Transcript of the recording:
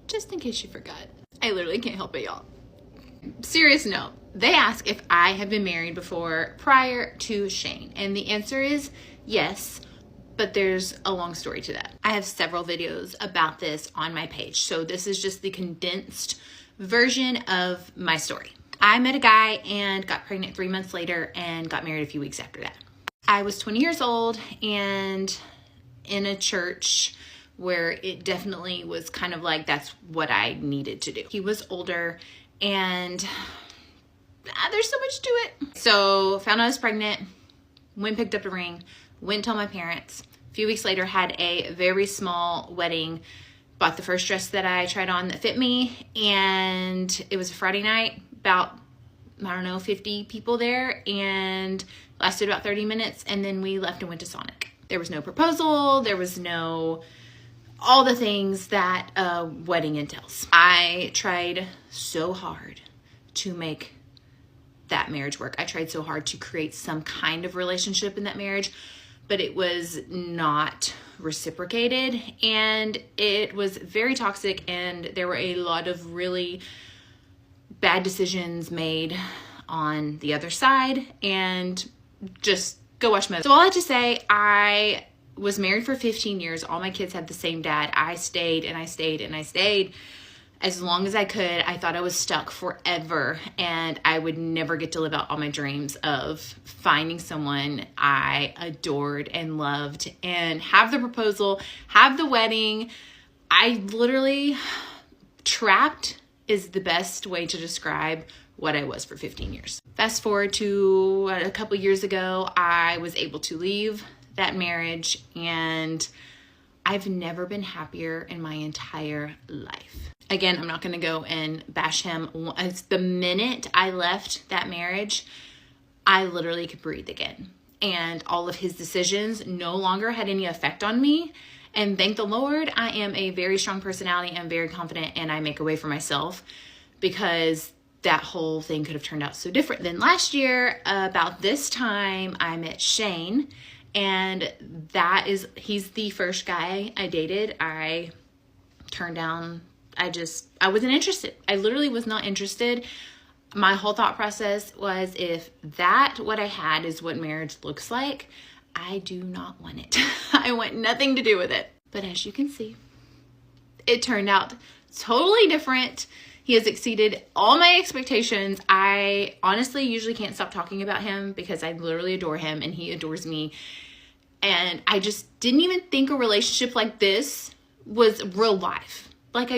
just in case you forgot. I literally can't help it, y'all. Serious note, they ask if I have been married before prior to Shane, and the answer is yes, but there's a long story to that. I have several videos about this on my page, so this is just the condensed version of my story. I met a guy and got pregnant 3 months later and got married a few weeks after that. I was 20 years old and in a church where it definitely was kind of like that's what I needed to do. He was older and there's so much to it. So found out I was pregnant, went picked up the ring, went told my parents. A few weeks later had a very small wedding, bought the first dress that I tried on that fit me, and it was a Friday night, about, I don't know, 50 people there, and lasted about 30 minutes, and then we left and went to Sonic. There was no proposal, there was no, all the things that a wedding entails. I tried so hard to make that marriage work. I tried so hard to create some kind of relationship in that marriage, but it was not reciprocated, and it was very toxic, and there were a lot of really bad decisions made on the other side, and just go watch my. So all I have to say, I was married for 15 years. All my kids had the same dad. I stayed and I stayed and I stayed as long as I could. I thought I was stuck forever and I would never get to live out all my dreams of finding someone I adored and loved and have the proposal, have the wedding. I literally, trapped is the best way to describe what I was for 15 years. Fast forward to a couple years ago, I was able to leave that marriage, and I've never been happier in my entire life. Again, I'm not going to go and bash him. It's the minute I left that marriage, I literally could breathe again. And all of his decisions no longer had any effect on me. And thank the Lord, I am a very strong personality and very confident, and I make a way for myself, because that whole thing could have turned out so different. Then last year, about this time, I met Shane, and he's the first guy I dated. I turned down, I wasn't interested. I literally was not interested. My whole thought process was, if what I had is what marriage looks like, I do not want it. I want nothing to do with it. But as you can see, it turned out totally different. He has exceeded all my expectations. I honestly usually can't stop talking about him because I literally adore him and he adores me. And I just didn't even think a relationship like this was real life. Like,